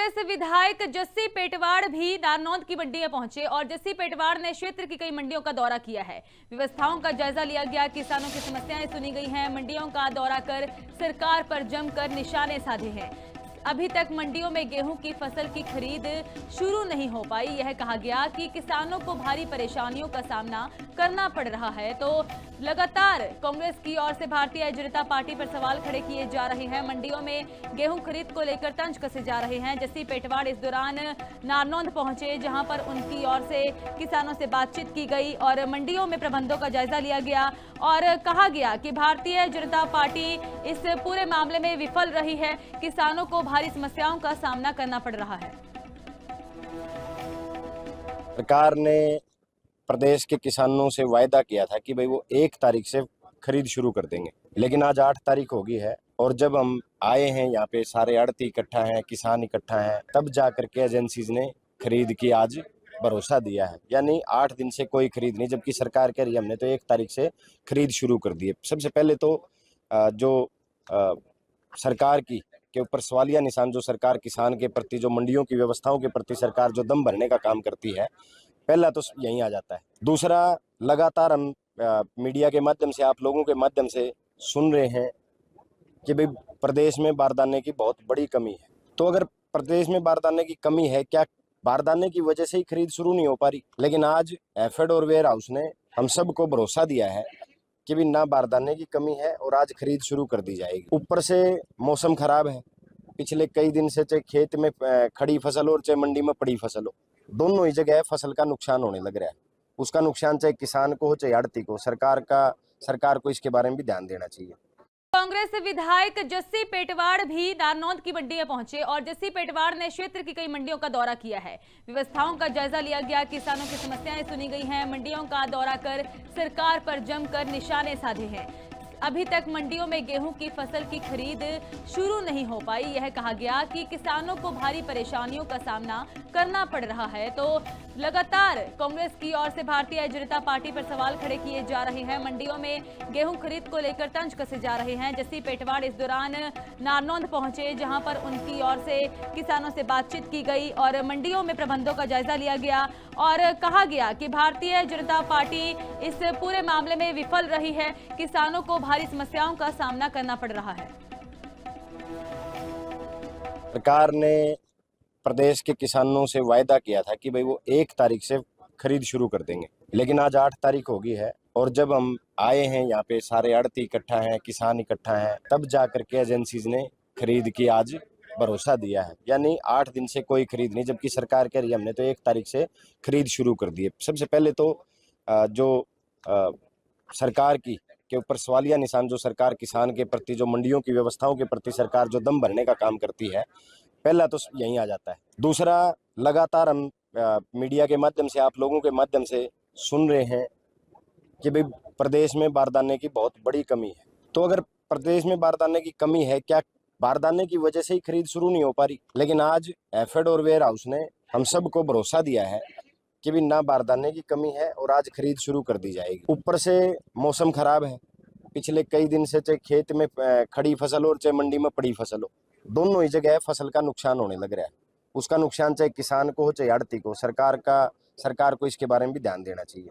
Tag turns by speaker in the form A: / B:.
A: कांग्रेस विधायक जस्सी पेटवाड़ भी नारनौंद की मंडी में पहुंचे और जस्सी पेटवाड़ ने क्षेत्र की कई मंडियों का दौरा किया है। व्यवस्थाओं का जायजा लिया गया, किसानों की समस्याएं सुनी गई हैं। मंडियों का दौरा कर सरकार पर जमकर निशाने साधे हैं। अभी तक मंडियों में गेहूं की फसल की खरीद शुरू नहीं हो पाई। यह कहा गया कि किसानों को भारी परेशानियों का सामना करना पड़ रहा है। तो लगातार कांग्रेस की ओर से भारतीय जनता पार्टी पर सवाल खड़े किए जा रहे हैं। मंडियों में गेहूं खरीद को लेकर तंज कसे जा रहे हैं। जस्सी पेटवाड़ इस दौरान नारनौंद पहुंचे, जहां पर उनकी ओर से किसानों से बातचीत की गई और मंडियों में प्रबंधों का जायजा लिया गया और कहा गया कि भारतीय जनता पार्टी इस पूरे मामले में विफल रही है। किसानों को भारी समस्याओं का सामना करना पड़ रहा है।
B: सरकार ने प्रदेश के किसानों से वायदा किया था कि भाई वो 1 तारीख से खरीद शुरू कर देंगे, लेकिन आज 8 तारीख हो गई है और जब हम आए हैं यहाँ पे सारे आड़ती इकट्ठा हैं, किसान इकट्ठा हैं, तब जा करके एजेंसीज ने खरीद की आज भरोसा दिया है। यानी 8 दिन से कोई खरीद नहीं, जबकि सरकार कह रही है हमने तो 1 तारीख से खरीद शुरू कर दी है। सबसे पहले तो जो सरकार की के ऊपर सवालिया निशान जो सरकार किसान के प्रति, जो मंडियों की व्यवस्थाओं के प्रति सरकार जो दम भरने का काम करती है, पहला तो यहीं आ जाता है। दूसरा, लगातार हम मीडिया के माध्यम से, आप लोगों के माध्यम से सुन रहे हैं कि भाई प्रदेश में बारदाने की बहुत बड़ी कमी है। तो अगर प्रदेश में बारदाने की कमी है, क्या बारदाने की वजह से ही खरीद शुरू नहीं हो पा रही? लेकिन आज एफेड और वेयर हाउस ने हम सबको भरोसा दिया है कि भी ना बारदाने की कमी है और आज खरीद शुरू कर दी जाएगी। ऊपर से मौसम खराब है, पिछले कई दिन से चाहे खेत में खड़ी फसल हो और चाहे मंडी में पड़ी फसल हो, दोनों ही जगह फसल का नुकसान होने लग रहा है। उसका नुकसान चाहे किसान को हो चाहे आड़ती को, सरकार को इसके बारे में भी ध्यान देना चाहिए।
A: कांग्रेस विधायक जस्सी पेटवाड़ भी नारनौंद की मंडी में पहुंचे और जस्सी पेटवाड़ ने क्षेत्र की कई मंडियों का दौरा किया है। व्यवस्थाओं का जायजा लिया गया, किसानों की समस्याएं सुनी गई हैं। मंडियों का दौरा कर सरकार पर जमकर निशाने साधे हैं। अभी तक मंडियों में गेहूं की फसल की खरीद शुरू नहीं हो पाई। यह कहा गया कि किसानों को भारी परेशानियों का सामना करना पड़ रहा है। तो लगातार कांग्रेस की ओर से भारतीय जनता पार्टी पर सवाल खड़े किए जा रहे हैं। मंडियों में गेहूं खरीद को लेकर तंज कसे जा रहे हैं। जस्सी पेटवाड़ इस दौरान नारनौंद पहुंचे, जहां पर उनकी ओर से किसानों से बातचीत की गई और मंडियों में प्रबंधों का जायजा लिया गया और कहा गया कि भारतीय जनता पार्टी इस पूरे मामले में विफल रही है। किसानों को भारी समस्याओं का सामना करना पड़ रहा है।
B: सरकार ने प्रदेश के किसानों से वायदा किया था कि भाई वो 1 तारीख से खरीद शुरू कर देंगे, लेकिन आज 8 तारीख हो गई है और जब हम आए हैं यहाँ पे सारे आड़ती इकट्ठा हैं, किसान इकट्ठा हैं, तब जा करके एजेंसीज ने खरीद की आज भरोसा दिया है। यानी 8 दिन से कोई खरीद नहीं, जबकि सरकार कह रही है हमने तो 1 तारीख से खरीद शुरू कर दी है। सबसे पहले तो जो सरकार की के ऊपर सवालिया निशान जो सरकार किसान के प्रति, जो मंडियों की व्यवस्थाओं के प्रति सरकार जो दम भरने का काम करती है, पहला तो यहीं आ जाता है। दूसरा, लगातार हम मीडिया के माध्यम से, आप लोगों के माध्यम से सुन रहे हैं कि भाई प्रदेश में बारदाने की बहुत बड़ी कमी है। तो अगर प्रदेश में बारदाने की कमी है, क्या बारदाने की वजह से ही खरीद शुरू नहीं हो पा रही? लेकिन आज एफेड और वेयर हाउस ने हम सबको भरोसा दिया है कि भी ना बारदाने की कमी है और आज खरीद शुरू कर दी जाएगी। ऊपर से मौसम खराब है, पिछले कई दिन से चाहे खेत में खड़ी फसल हो और चाहे मंडी में पड़ी फसल हो, दोनों ही जगह फसल का नुकसान होने लग रहा है। उसका नुकसान चाहे किसान को हो चाहे आड़ती को, सरकार को इसके बारे में भी ध्यान देना चाहिए।